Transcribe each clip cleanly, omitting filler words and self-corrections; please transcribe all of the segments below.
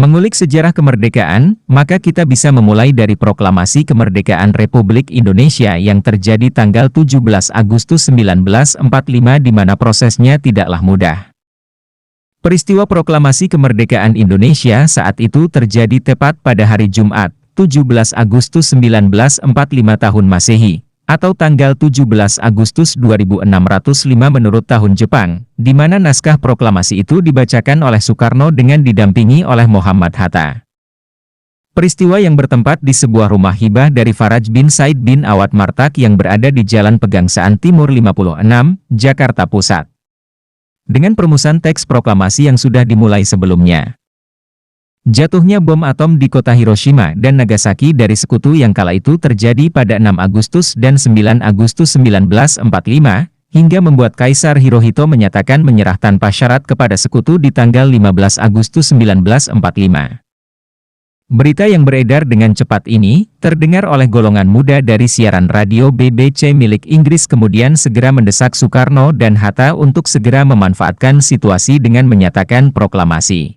Mengulik sejarah kemerdekaan, maka kita bisa memulai dari proklamasi kemerdekaan Republik Indonesia yang terjadi tanggal 17 Agustus 1945 di mana prosesnya tidaklah mudah. Peristiwa proklamasi kemerdekaan Indonesia saat itu terjadi tepat pada hari Jumat, 17 Agustus 1945 tahun Masehi, atau tanggal 17 Agustus 2605 menurut tahun Jepang, di mana naskah proklamasi itu dibacakan oleh Soekarno dengan didampingi oleh Muhammad Hatta. Peristiwa yang bertempat di sebuah rumah hibah dari Faraj bin Said bin Awad Martak yang berada di Jalan Pegangsaan Timur 56, Jakarta Pusat. Dengan perumusan teks proklamasi yang sudah dimulai sebelumnya. Jatuhnya bom atom di kota Hiroshima dan Nagasaki dari sekutu yang kala itu terjadi pada 6 Agustus dan 9 Agustus 1945, hingga membuat Kaisar Hirohito menyatakan menyerah tanpa syarat kepada sekutu di tanggal 15 Agustus 1945. Berita yang beredar dengan cepat ini, terdengar oleh golongan muda dari siaran radio BBC milik Inggris kemudian segera mendesak Soekarno dan Hatta untuk segera memanfaatkan situasi dengan menyatakan proklamasi.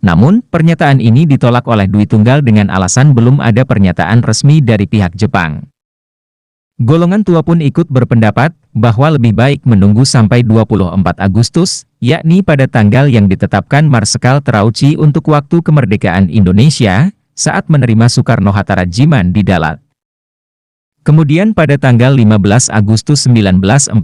Namun, pernyataan ini ditolak oleh Dwi Tunggal dengan alasan belum ada pernyataan resmi dari pihak Jepang. Golongan tua pun ikut berpendapat bahwa lebih baik menunggu sampai 24 Agustus, yakni pada tanggal yang ditetapkan Marsekal Terauchi untuk waktu kemerdekaan Indonesia, saat menerima Soekarno-Hatta Rajiman di Dalat. Kemudian pada tanggal 15 Agustus 1945,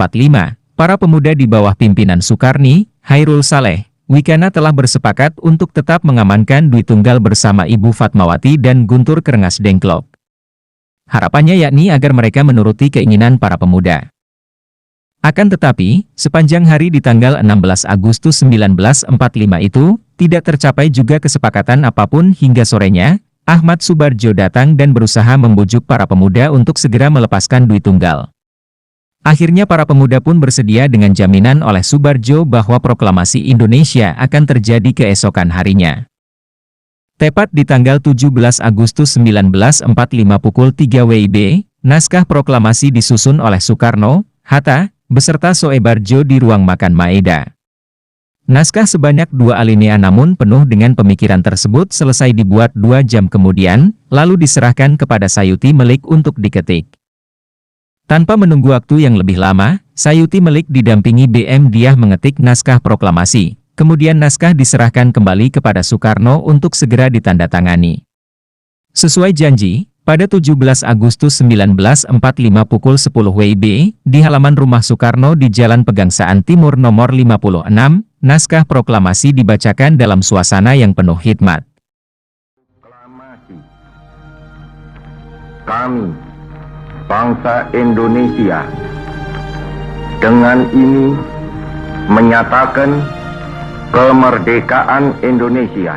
para pemuda di bawah pimpinan Soekarni, Hairul Saleh, Wikana telah bersepakat untuk tetap mengamankan Dwi Tunggal bersama Ibu Fatmawati dan Guntur Kerengas Dengklok. Harapannya yakni agar mereka menuruti keinginan para pemuda. Akan tetapi, sepanjang hari di tanggal 16 Agustus 1945 itu, tidak tercapai juga kesepakatan apapun hingga sorenya, Ahmad Subarjo datang dan berusaha membujuk para pemuda untuk segera melepaskan Dwi Tunggal. Akhirnya para pemuda pun bersedia dengan jaminan oleh Subarjo bahwa proklamasi Indonesia akan terjadi keesokan harinya. Tepat di tanggal 17 Agustus 1945 pukul 3 WIB, naskah proklamasi disusun oleh Soekarno, Hatta, beserta Soebarjo di ruang makan Maeda. Naskah sebanyak 2 alinea namun penuh dengan pemikiran tersebut selesai dibuat 2 jam kemudian, lalu diserahkan kepada Sayuti Melik untuk diketik. Tanpa menunggu waktu yang lebih lama, Sayuti Melik didampingi BM Diah mengetik naskah proklamasi. Kemudian naskah diserahkan kembali kepada Soekarno untuk segera ditandatangani. Sesuai janji, pada 17 Agustus 1945 pukul 10 WIB, di halaman rumah Soekarno di Jalan Pegangsaan Timur nomor 56, naskah proklamasi dibacakan dalam suasana yang penuh hikmat. Proklamasi. Kami, bangsa Indonesia, dengan ini menyatakan kemerdekaan Indonesia